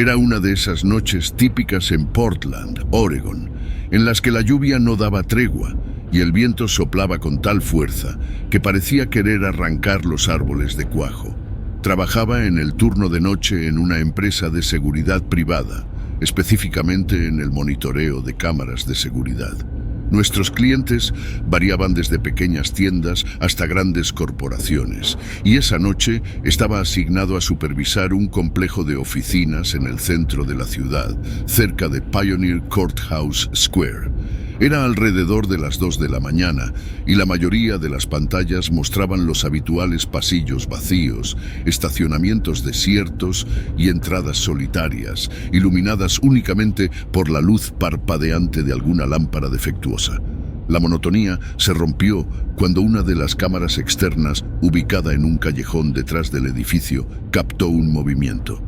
Era una de esas noches típicas en Portland, Oregon, en las que la lluvia no daba tregua y el viento soplaba con tal fuerza que parecía querer arrancar los árboles de cuajo. Trabajaba en el turno de noche en una empresa de seguridad privada, específicamente en el monitoreo de cámaras de seguridad. Nuestros clientes variaban desde pequeñas tiendas hasta grandes corporaciones, y esa noche estaba asignado a supervisar un complejo de oficinas en el centro de la ciudad, cerca de Pioneer Courthouse Square. Era alrededor de las 2 de la mañana y la mayoría de las pantallas mostraban los habituales pasillos vacíos, estacionamientos desiertos y entradas solitarias, iluminadas únicamente por la luz parpadeante de alguna lámpara defectuosa. La monotonía se rompió cuando una de las cámaras externas, ubicada en un callejón detrás del edificio, captó un movimiento.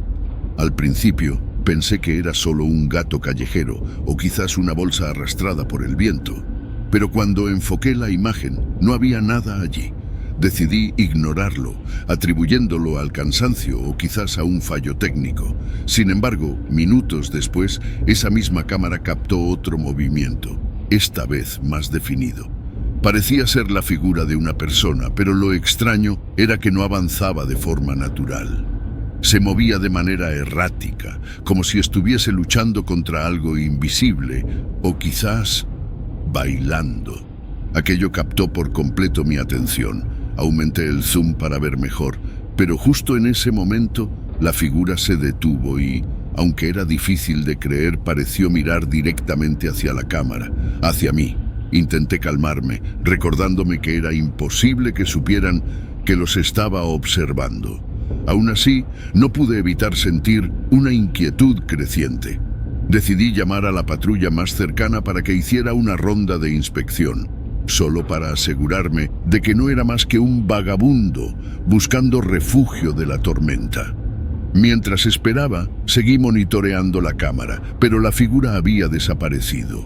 Al principio, pensé que era solo un gato callejero o quizás una bolsa arrastrada por el viento, pero cuando enfoqué la imagen no había nada allí. Decidí ignorarlo, atribuyéndolo al cansancio o quizás a un fallo técnico. Sin embargo, minutos después, esa misma cámara captó otro movimiento, esta vez más definido. Parecía ser la figura de una persona, pero lo extraño era que no avanzaba de forma natural. Se movía de manera errática, como si estuviese luchando contra algo invisible, o quizás bailando. Aquello captó por completo mi atención. Aumenté el zoom para ver mejor, pero justo en ese momento la figura se detuvo y, aunque era difícil de creer, pareció mirar directamente hacia la cámara, hacia mí. Intenté calmarme, recordándome que era imposible que supieran que los estaba observando. Aún así, no pude evitar sentir una inquietud creciente. Decidí llamar a la patrulla más cercana para que hiciera una ronda de inspección, solo para asegurarme de que no era más que un vagabundo buscando refugio de la tormenta. Mientras esperaba, seguí monitoreando la cámara, pero la figura había desaparecido.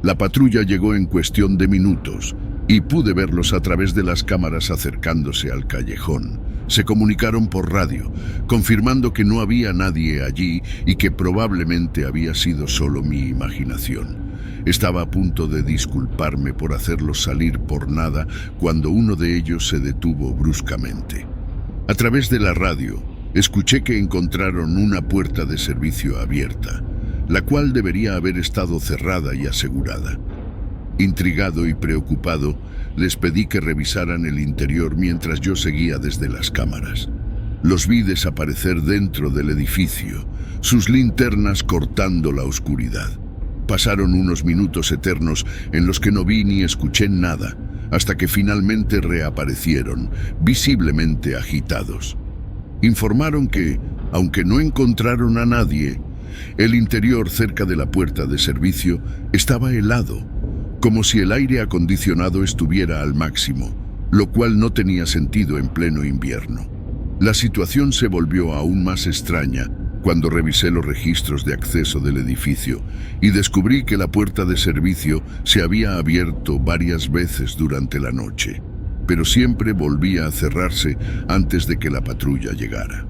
La patrulla llegó en cuestión de minutos y pude verlos a través de las cámaras acercándose al callejón. Se comunicaron por radio, confirmando que no había nadie allí y que probablemente había sido solo mi imaginación. Estaba a punto de disculparme por hacerlos salir por nada cuando uno de ellos se detuvo bruscamente. A través de la radio, escuché que encontraron una puerta de servicio abierta, la cual debería haber estado cerrada y asegurada. Intrigado y preocupado, les pedí que revisaran el interior mientras yo seguía desde las cámaras. Los vi desaparecer dentro del edificio, sus linternas cortando la oscuridad. Pasaron unos minutos eternos en los que no vi ni escuché nada, hasta que finalmente reaparecieron, visiblemente agitados. Informaron que, aunque no encontraron a nadie, el interior cerca de la puerta de servicio estaba helado, como si el aire acondicionado estuviera al máximo, lo cual no tenía sentido en pleno invierno. La situación se volvió aún más extraña cuando revisé los registros de acceso del edificio y descubrí que la puerta de servicio se había abierto varias veces durante la noche, pero siempre volvía a cerrarse antes de que la patrulla llegara.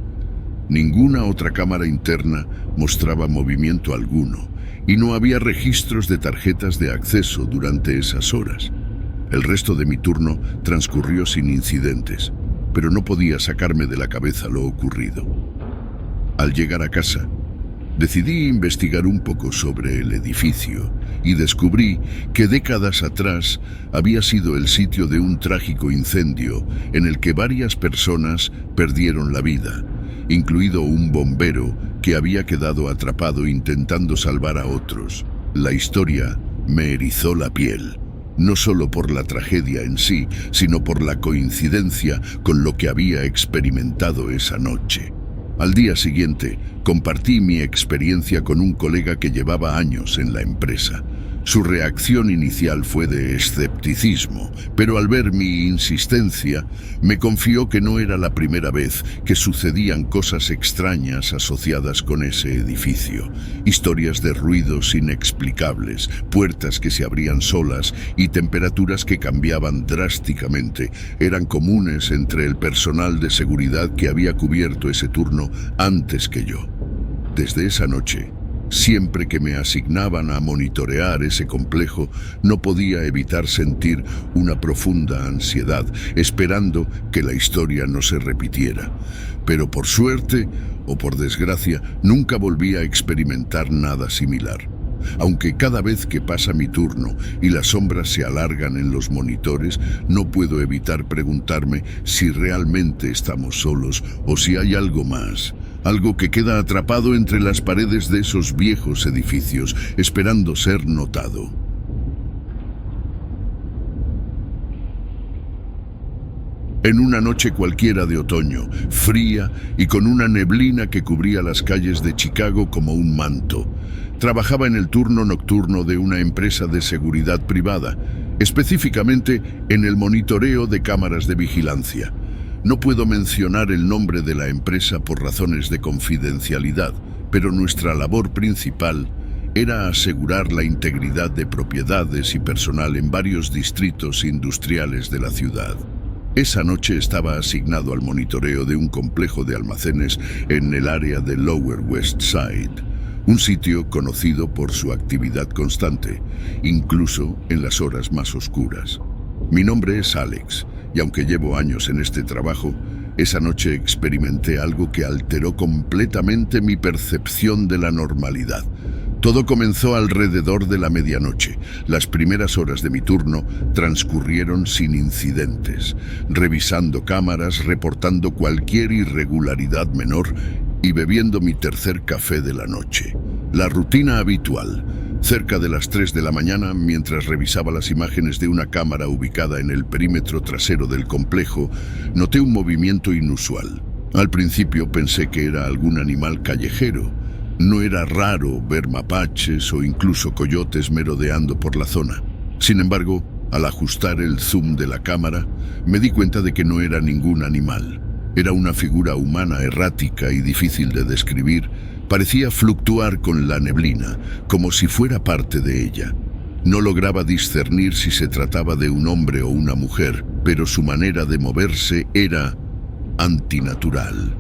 Ninguna otra cámara interna mostraba movimiento alguno, y no había registros de tarjetas de acceso durante esas horas. El resto de mi turno transcurrió sin incidentes, pero no podía sacarme de la cabeza lo ocurrido. Al llegar a casa, decidí investigar un poco sobre el edificio y descubrí que décadas atrás había sido el sitio de un trágico incendio en el que varias personas perdieron la vida, incluido un bombero que había quedado atrapado intentando salvar a otros. La historia me erizó la piel, no solo por la tragedia en sí, sino por la coincidencia con lo que había experimentado esa noche. Al día siguiente, compartí mi experiencia con un colega que llevaba años en la empresa. Su reacción inicial fue de escepticismo, pero al ver mi insistencia, me confió que no era la primera vez que sucedían cosas extrañas asociadas con ese edificio. Historias de ruidos inexplicables, puertas que se abrían solas y temperaturas que cambiaban drásticamente eran comunes entre el personal de seguridad que había cubierto ese turno antes que yo. Desde esa noche, siempre que me asignaban a monitorear ese complejo, no podía evitar sentir una profunda ansiedad, esperando que la historia no se repitiera. Pero por suerte, o por desgracia, nunca volví a experimentar nada similar. Aunque cada vez que pasa mi turno y las sombras se alargan en los monitores, no puedo evitar preguntarme si realmente estamos solos o si hay algo más. Algo que queda atrapado entre las paredes de esos viejos edificios, esperando ser notado. En una noche cualquiera de otoño, fría y con una neblina que cubría las calles de Chicago como un manto, trabajaba en el turno nocturno de una empresa de seguridad privada, específicamente en el monitoreo de cámaras de vigilancia. No puedo mencionar el nombre de la empresa por razones de confidencialidad, pero nuestra labor principal era asegurar la integridad de propiedades y personal en varios distritos industriales de la ciudad. Esa noche estaba asignado al monitoreo de un complejo de almacenes en el área de Lower West Side, un sitio conocido por su actividad constante, incluso en las horas más oscuras. Mi nombre es Alex, y aunque llevo años en este trabajo, esa noche experimenté algo que alteró completamente mi percepción de la normalidad. Todo comenzó alrededor de la medianoche. Las primeras horas de mi turno transcurrieron sin incidentes, revisando cámaras, reportando cualquier irregularidad menor y bebiendo mi tercer café de la noche. La rutina habitual. Cerca de las 3 de la mañana, mientras revisaba las imágenes de una cámara ubicada en el perímetro trasero del complejo, noté un movimiento inusual. Al principio pensé que era algún animal callejero. No era raro ver mapaches o incluso coyotes merodeando por la zona. Sin embargo, al ajustar el zoom de la cámara, me di cuenta de que no era ningún animal. Era una figura humana errática y difícil de describir. Parecía fluctuar con la neblina, como si fuera parte de ella. No lograba discernir si se trataba de un hombre o una mujer, pero su manera de moverse era antinatural.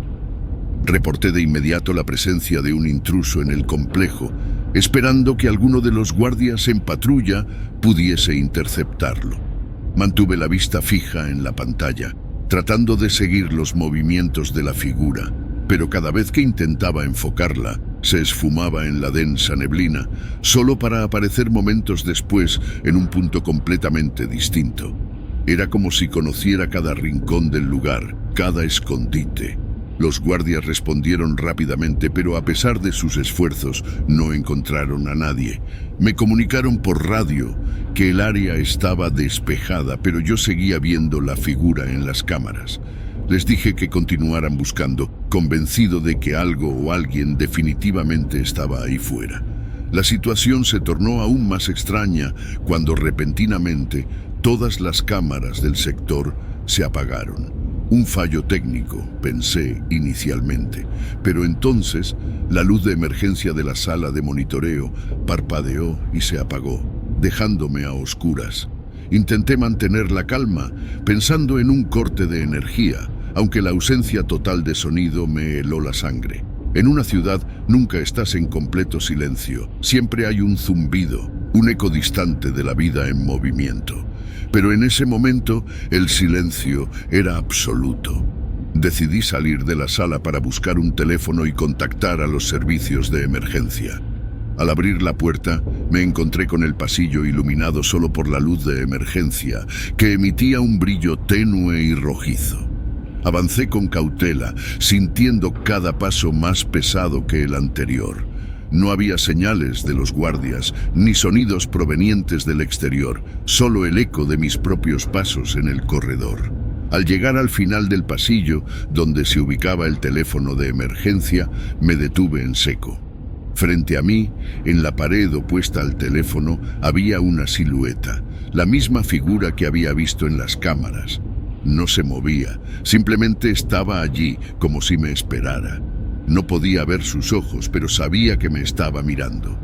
Reporté de inmediato la presencia de un intruso en el complejo, esperando que alguno de los guardias en patrulla pudiese interceptarlo. Mantuve la vista fija en la pantalla, tratando de seguir los movimientos de la figura, pero cada vez que intentaba enfocarla, se esfumaba en la densa neblina, solo para aparecer momentos después en un punto completamente distinto. Era como si conociera cada rincón del lugar, cada escondite. Los guardias respondieron rápidamente, pero a pesar de sus esfuerzos, no encontraron a nadie. Me comunicaron por radio que el área estaba despejada, pero yo seguía viendo la figura en las cámaras. Les dije que continuaran buscando, convencido de que algo o alguien definitivamente estaba ahí fuera. La situación se tornó aún más extraña cuando repentinamente todas las cámaras del sector se apagaron. Un fallo técnico, pensé inicialmente, pero entonces la luz de emergencia de la sala de monitoreo parpadeó y se apagó, dejándome a oscuras. Intenté mantener la calma, pensando en un corte de energía, aunque la ausencia total de sonido me heló la sangre. En una ciudad nunca estás en completo silencio, siempre hay un zumbido, un eco distante de la vida en movimiento. Pero en ese momento el silencio era absoluto. Decidí salir de la sala para buscar un teléfono y contactar a los servicios de emergencia. Al abrir la puerta, me encontré con el pasillo iluminado solo por la luz de emergencia, que emitía un brillo tenue y rojizo. Avancé con cautela, sintiendo cada paso más pesado que el anterior. No había señales de los guardias, ni sonidos provenientes del exterior, solo el eco de mis propios pasos en el corredor. Al llegar al final del pasillo, donde se ubicaba el teléfono de emergencia, me detuve en seco. Frente a mí, en la pared opuesta al teléfono, había una silueta, la misma figura que había visto en las cámaras. No se movía, simplemente estaba allí, como si me esperara. No podía ver sus ojos, pero sabía que me estaba mirando.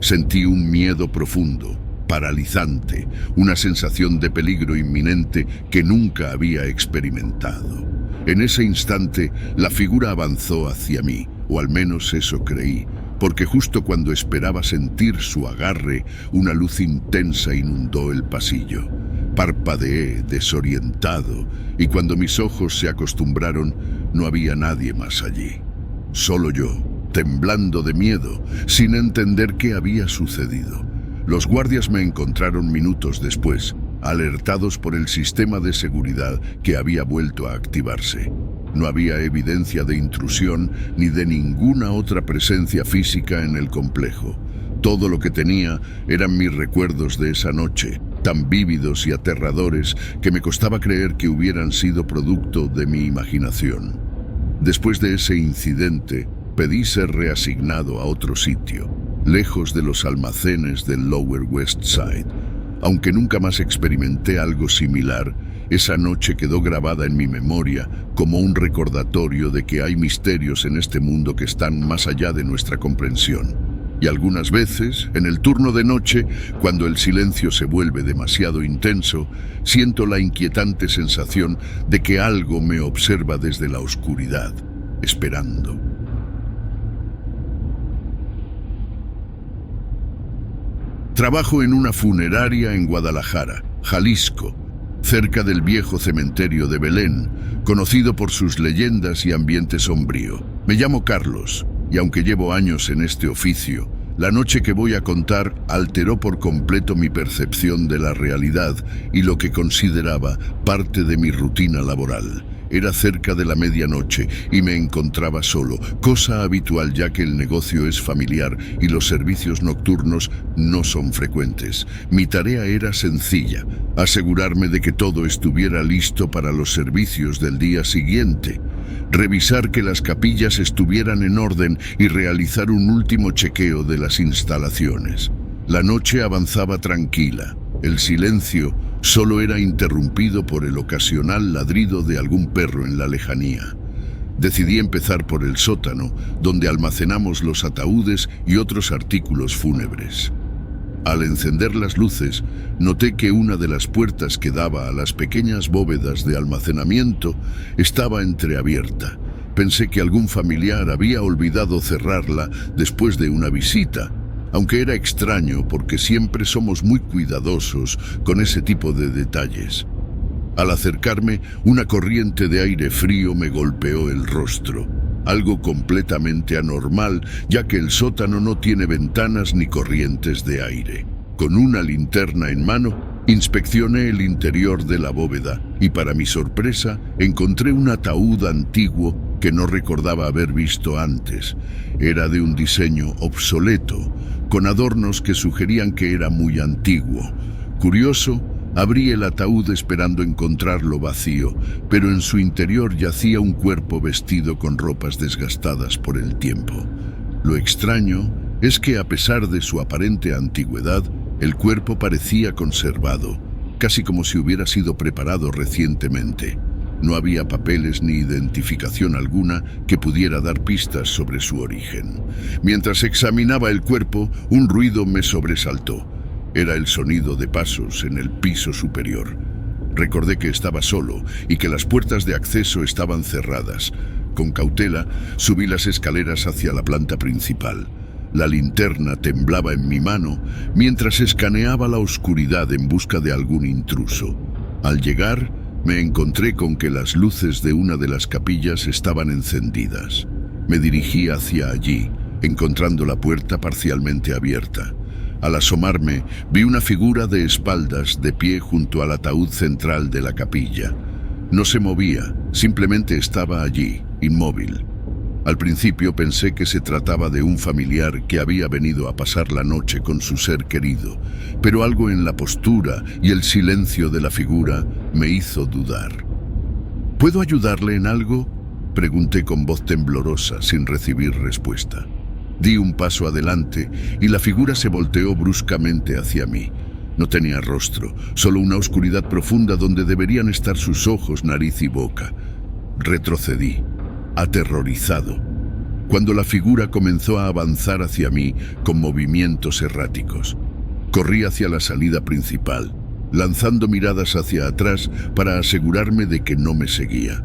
Sentí un miedo profundo, paralizante, una sensación de peligro inminente que nunca había experimentado. En ese instante, la figura avanzó hacia mí, o al menos eso creí, porque justo cuando esperaba sentir su agarre, una luz intensa inundó el pasillo. Parpadeé, desorientado, y cuando mis ojos se acostumbraron, no había nadie más allí. Solo yo, temblando de miedo, sin entender qué había sucedido. Los guardias me encontraron minutos después, alertados por el sistema de seguridad que había vuelto a activarse. No había evidencia de intrusión ni de ninguna otra presencia física en el complejo. Todo lo que tenía eran mis recuerdos de esa noche, tan vívidos y aterradores que me costaba creer que hubieran sido producto de mi imaginación. Después de ese incidente, pedí ser reasignado a otro sitio, lejos de los almacenes del Lower West Side. Aunque nunca más experimenté algo similar, esa noche quedó grabada en mi memoria como un recordatorio de que hay misterios en este mundo que están más allá de nuestra comprensión. Y algunas veces, en el turno de noche, cuando el silencio se vuelve demasiado intenso, siento la inquietante sensación de que algo me observa desde la oscuridad, esperando. Trabajo en una funeraria en Guadalajara, Jalisco, cerca del viejo cementerio de Belén, conocido por sus leyendas y ambiente sombrío. Me llamo Carlos, y aunque llevo años en este oficio, la noche que voy a contar alteró por completo mi percepción de la realidad y lo que consideraba parte de mi rutina laboral. Era cerca de la medianoche y me encontraba solo, cosa habitual ya que el negocio es familiar y los servicios nocturnos no son frecuentes. Mi tarea era sencilla, asegurarme de que todo estuviera listo para los servicios del día siguiente, revisar que las capillas estuvieran en orden y realizar un último chequeo de las instalaciones. La noche avanzaba tranquila. El silencio solo era interrumpido por el ocasional ladrido de algún perro en la lejanía. Decidí empezar por el sótano, donde almacenamos los ataúdes y otros artículos fúnebres. Al encender las luces, noté que una de las puertas que daba a las pequeñas bóvedas de almacenamiento estaba entreabierta. Pensé que algún familiar había olvidado cerrarla después de una visita, aunque era extraño porque siempre somos muy cuidadosos con ese tipo de detalles. Al acercarme, una corriente de aire frío me golpeó el rostro, algo completamente anormal, ya que el sótano no tiene ventanas ni corrientes de aire. Con una linterna en mano, inspeccioné el interior de la bóveda y, para mi sorpresa, encontré un ataúd antiguo que no recordaba haber visto antes. Era de un diseño obsoleto, con adornos que sugerían que era muy antiguo. Curioso, abrí el ataúd esperando encontrarlo vacío, pero en su interior yacía un cuerpo vestido con ropas desgastadas por el tiempo. Lo extraño es que, a pesar de su aparente antigüedad, el cuerpo parecía conservado, casi como si hubiera sido preparado recientemente. No había papeles ni identificación alguna que pudiera dar pistas sobre su origen. Mientras examinaba el cuerpo, un ruido me sobresaltó. Era el sonido de pasos en el piso superior. Recordé que estaba solo y que las puertas de acceso estaban cerradas. Con cautela, subí las escaleras hacia la planta principal. La linterna temblaba en mi mano mientras escaneaba la oscuridad en busca de algún intruso. Al llegar, me encontré con que las luces de una de las capillas estaban encendidas. Me dirigí hacia allí, encontrando la puerta parcialmente abierta. Al asomarme, vi una figura de espaldas de pie junto al ataúd central de la capilla. No se movía, simplemente estaba allí, inmóvil. Al principio pensé que se trataba de un familiar que había venido a pasar la noche con su ser querido, pero algo en la postura y el silencio de la figura me hizo dudar. ¿Puedo ayudarle en algo?, pregunté con voz temblorosa, sin recibir respuesta. Di un paso adelante y la figura se volteó bruscamente hacia mí. No tenía rostro, solo una oscuridad profunda donde deberían estar sus ojos, nariz y boca. Retrocedí, aterrorizado, cuando la figura comenzó a avanzar hacia mí con movimientos erráticos. Corrí hacia la salida principal, lanzando miradas hacia atrás para asegurarme de que no me seguía.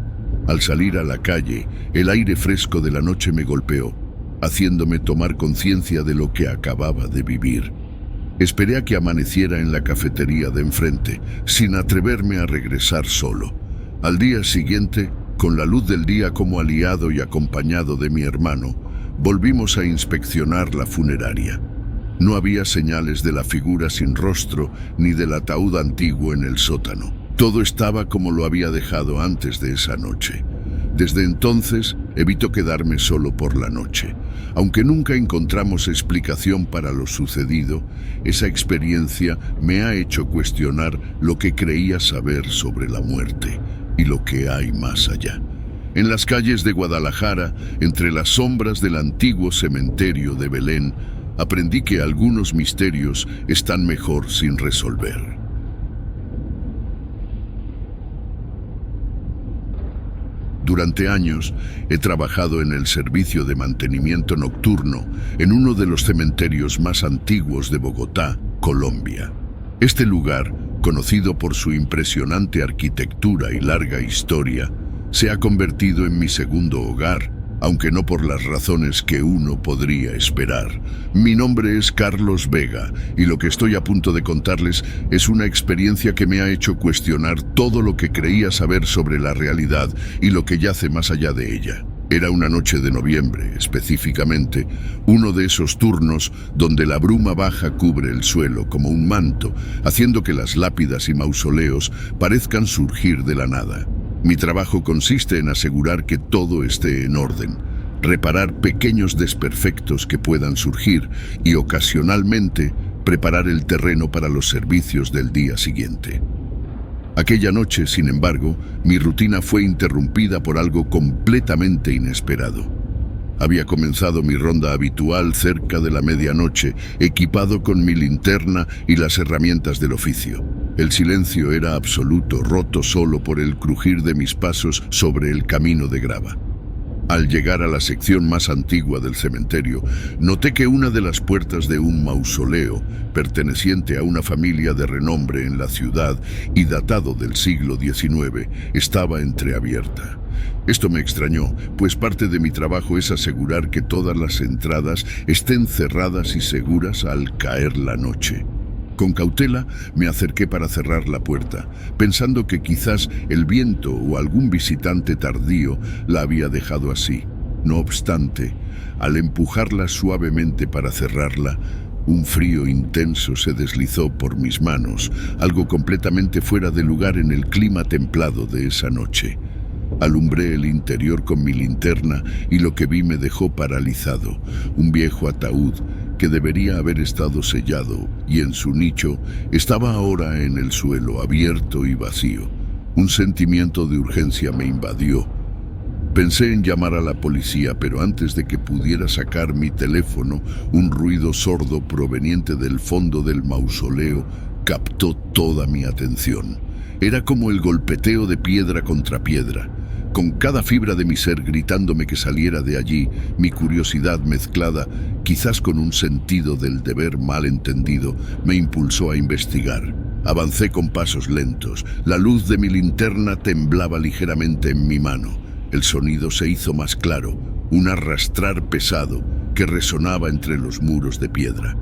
Al salir a la calle, el aire fresco de la noche me golpeó, haciéndome tomar conciencia de lo que acababa de vivir. Esperé a que amaneciera en la cafetería de enfrente, sin atreverme a regresar solo. Al día siguiente, con la luz del día como aliado y acompañado de mi hermano, volvimos a inspeccionar la funeraria. No había señales de la figura sin rostro ni del ataúd antiguo en el sótano. Todo estaba como lo había dejado antes de esa noche. Desde entonces, evito quedarme solo por la noche. Aunque nunca encontramos explicación para lo sucedido, esa experiencia me ha hecho cuestionar lo que creía saber sobre la muerte y lo que hay más allá. En las calles de Guadalajara, entre las sombras del antiguo cementerio de Belén, aprendí que algunos misterios están mejor sin resolver. Durante años he trabajado en el servicio de mantenimiento nocturno en uno de los cementerios más antiguos de Bogotá, Colombia. Este lugar, conocido por su impresionante arquitectura y larga historia, se ha convertido en mi segundo hogar, aunque no por las razones que uno podría esperar. Mi nombre es Carlos Vega y lo que estoy a punto de contarles es una experiencia que me ha hecho cuestionar todo lo que creía saber sobre la realidad y lo que yace más allá de ella. Era una noche de noviembre, específicamente, uno de esos turnos donde la bruma baja cubre el suelo como un manto, haciendo que las lápidas y mausoleos parezcan surgir de la nada. Mi trabajo consiste en asegurar que todo esté en orden, reparar pequeños desperfectos que puedan surgir y, ocasionalmente, preparar el terreno para los servicios del día siguiente. Aquella noche, sin embargo, mi rutina fue interrumpida por algo completamente inesperado. Había comenzado mi ronda habitual cerca de la medianoche, equipado con mi linterna y las herramientas del oficio. El silencio era absoluto, roto solo por el crujir de mis pasos sobre el camino de grava. Al llegar a la sección más antigua del cementerio, noté que una de las puertas de un mausoleo, perteneciente a una familia de renombre en la ciudad y datado del siglo XIX, estaba entreabierta. Esto me extrañó, pues parte de mi trabajo es asegurar que todas las entradas estén cerradas y seguras al caer la noche. Con cautela me acerqué para cerrar la puerta, pensando que quizás el viento o algún visitante tardío la había dejado así. No obstante, al empujarla suavemente para cerrarla, un frío intenso se deslizó por mis manos, algo completamente fuera de lugar en el clima templado de esa noche. Alumbré el interior con mi linterna y lo que vi me dejó paralizado. Un viejo ataúd que debería haber estado sellado y en su nicho estaba ahora en el suelo, abierto y vacío. Un sentimiento de urgencia me invadió. Pensé en llamar a la policía, pero antes de que pudiera sacar mi teléfono, un ruido sordo proveniente del fondo del mausoleo captó toda mi atención. Era como el golpeteo de piedra contra piedra, con cada fibra de mi ser gritándome que saliera de allí, mi curiosidad mezclada, quizás con un sentido del deber mal entendido, me impulsó a investigar. Avancé con pasos lentos. La luz de mi linterna temblaba ligeramente en mi mano. El sonido se hizo más claro, un arrastrar pesado que resonaba entre los muros de piedra.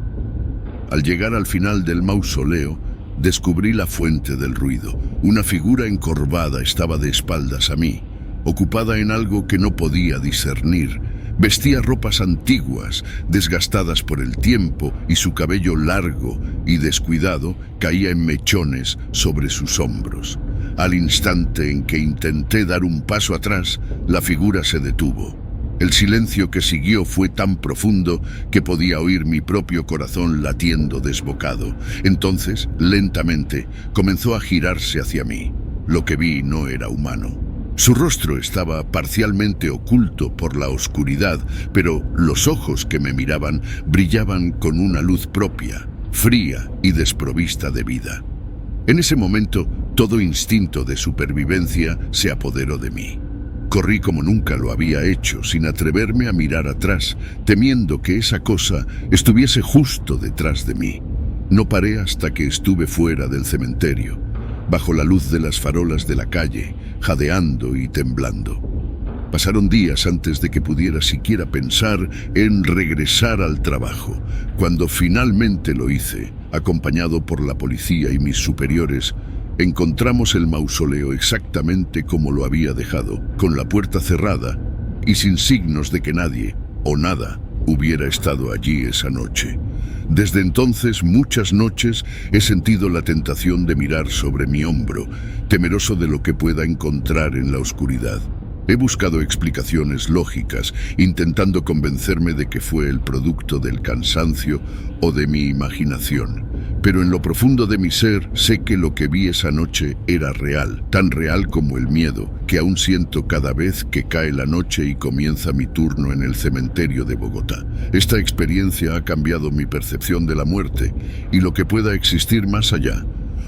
Al llegar al final del mausoleo, descubrí la fuente del ruido. Una figura encorvada estaba de espaldas a mí, ocupada en algo que no podía discernir. Vestía ropas antiguas, desgastadas por el tiempo, y su cabello largo y descuidado caía en mechones sobre sus hombros. Al instante en que intenté dar un paso atrás, la figura se detuvo. El silencio que siguió fue tan profundo que podía oír mi propio corazón latiendo desbocado. Entonces, lentamente, comenzó a girarse hacia mí. Lo que vi no era humano. Su rostro estaba parcialmente oculto por la oscuridad, pero los ojos que me miraban brillaban con una luz propia, fría y desprovista de vida. En ese momento, todo instinto de supervivencia se apoderó de mí. Corrí como nunca lo había hecho, sin atreverme a mirar atrás, temiendo que esa cosa estuviese justo detrás de mí. No paré hasta que estuve fuera del cementerio. bajo la luz de las farolas de la calle, jadeando y temblando. Pasaron días antes de que pudiera siquiera pensar en regresar al trabajo. Cuando finalmente lo hice, acompañado por la policía y mis superiores, encontramos el mausoleo exactamente como lo había dejado, con la puerta cerrada y sin signos de que nadie o nada hubiera estado allí esa noche. Desde entonces, muchas noches he sentido la tentación de mirar sobre mi hombro, temeroso de lo que pueda encontrar en la oscuridad. He buscado explicaciones lógicas, intentando convencerme de que fue el producto del cansancio o de mi imaginación. Pero en lo profundo de mi ser sé que lo que vi esa noche era real, tan real como el miedo, que aún siento cada vez que cae la noche y comienza mi turno en el cementerio de Bogotá. Esta experiencia ha cambiado mi percepción de la muerte y lo que pueda existir más allá.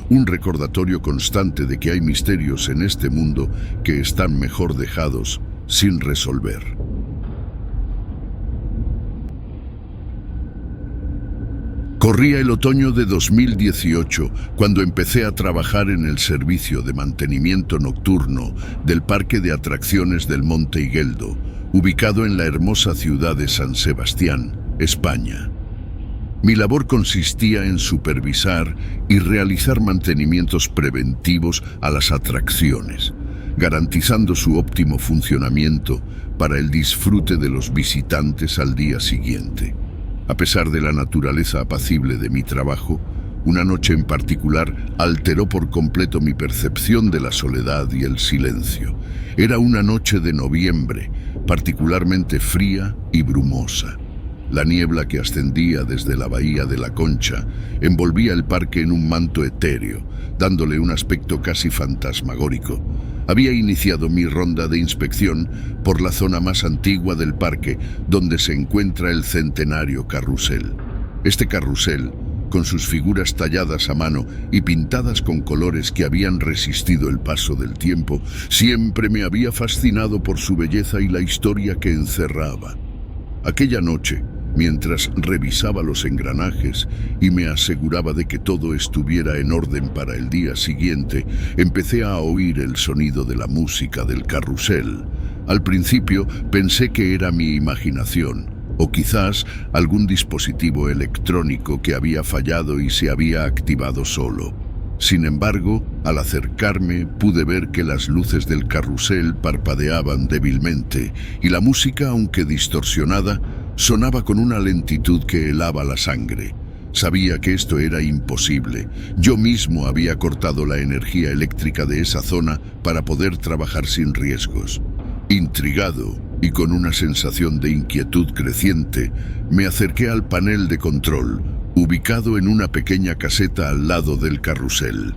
Un recordatorio constante de que hay misterios en este mundo que están mejor dejados sin resolver. Corría el otoño de 2018 cuando empecé a trabajar en el servicio de mantenimiento nocturno del Parque de Atracciones del Monte Igueldo, ubicado en la hermosa ciudad de San Sebastián, España. Mi labor consistía en supervisar y realizar mantenimientos preventivos a las atracciones, garantizando su óptimo funcionamiento para el disfrute de los visitantes al día siguiente. A pesar de la naturaleza apacible de mi trabajo, una noche en particular alteró por completo mi percepción de la soledad y el silencio. Era una noche de noviembre, particularmente fría y brumosa. La niebla que ascendía desde la bahía de la Concha envolvía el parque en un manto etéreo, dándole un aspecto casi fantasmagórico. Había iniciado mi ronda de inspección por la zona más antigua del parque, donde se encuentra el centenario carrusel. Este carrusel, con sus figuras talladas a mano y pintadas con colores que habían resistido el paso del tiempo, siempre me había fascinado por su belleza y la historia que encerraba. Aquella noche, mientras revisaba los engranajes y me aseguraba de que todo estuviera en orden para el día siguiente, empecé a oír el sonido de la música del carrusel. Al principio pensé que era mi imaginación, o quizás algún dispositivo electrónico que había fallado y se había activado solo. Sin embargo, al acercarme pude ver que las luces del carrusel parpadeaban débilmente y la música, aunque distorsionada, sonaba con una lentitud que helaba la sangre. Sabía que esto era imposible. Yo mismo había cortado la energía eléctrica de esa zona para poder trabajar sin riesgos. Intrigado y con una sensación de inquietud creciente, me acerqué al panel de control, ubicado en una pequeña caseta al lado del carrusel.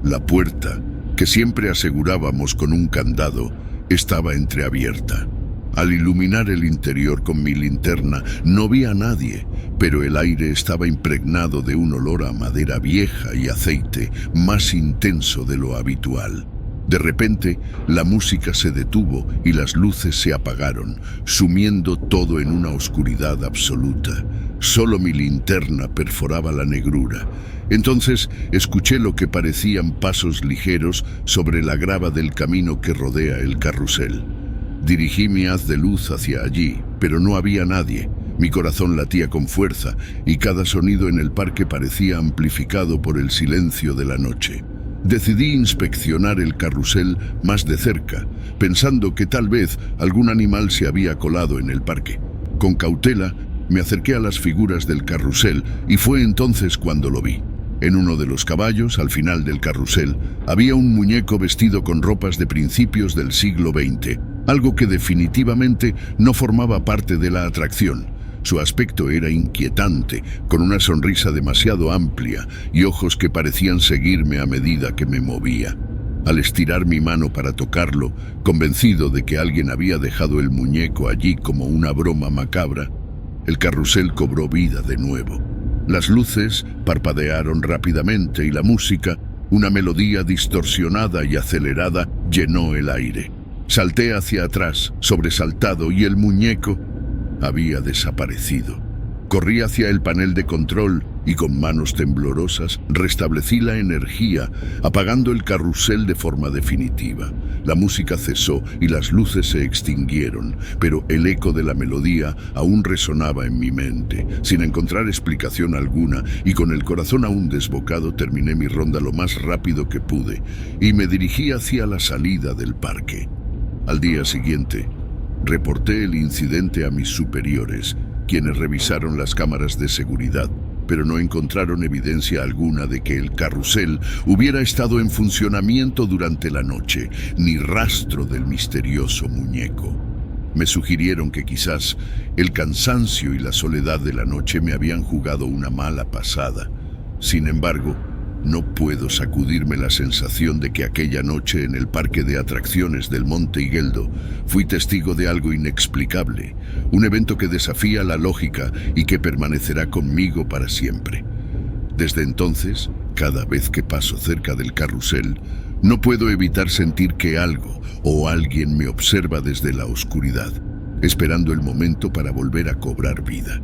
La puerta, que siempre asegurábamos con un candado, estaba entreabierta. Al iluminar el interior con mi linterna no vi a nadie, pero el aire estaba impregnado de un olor a madera vieja y aceite más intenso de lo habitual. De repente, la música se detuvo y las luces se apagaron, sumiendo todo en una oscuridad absoluta. Solo mi linterna perforaba la negrura. Entonces escuché lo que parecían pasos ligeros sobre la grava del camino que rodea el carrusel. Dirigí mi haz de luz hacia allí, pero no había nadie. Mi corazón latía con fuerza y cada sonido en el parque parecía amplificado por el silencio de la noche. Decidí inspeccionar el carrusel más de cerca, pensando que tal vez algún animal se había colado en el parque. Con cautela, me acerqué a las figuras del carrusel y fue entonces cuando lo vi. En uno de los caballos, al final del carrusel, había un muñeco vestido con ropas de principios del siglo XX, algo que definitivamente no formaba parte de la atracción. Su aspecto era inquietante, con una sonrisa demasiado amplia y ojos que parecían seguirme a medida que me movía. Al estirar mi mano para tocarlo, convencido de que alguien había dejado el muñeco allí como una broma macabra, el carrusel cobró vida de nuevo. Las luces parpadearon rápidamente y la música, una melodía distorsionada y acelerada, llenó el aire. Salté hacia atrás, sobresaltado, y el muñeco había desaparecido. Corrí hacia el panel de control y con manos temblorosas restablecí la energía, apagando el carrusel de forma definitiva. La música cesó y las luces se extinguieron, pero el eco de la melodía aún resonaba en mi mente. Sin encontrar explicación alguna y con el corazón aún desbocado, terminé mi ronda lo más rápido que pude y me dirigí hacia la salida del parque. Al día siguiente, reporté el incidente a mis superiores, quienes revisaron las cámaras de seguridad, pero no encontraron evidencia alguna de que el carrusel hubiera estado en funcionamiento durante la noche, ni rastro del misterioso muñeco. Me sugirieron que quizás el cansancio y la soledad de la noche me habían jugado una mala pasada. Sin embargo, no puedo sacudirme la sensación de que aquella noche en el parque de atracciones del Monte Igueldo fui testigo de algo inexplicable, un evento que desafía la lógica y que permanecerá conmigo para siempre. Desde entonces, cada vez que paso cerca del carrusel, no puedo evitar sentir que algo o alguien me observa desde la oscuridad, esperando el momento para volver a cobrar vida.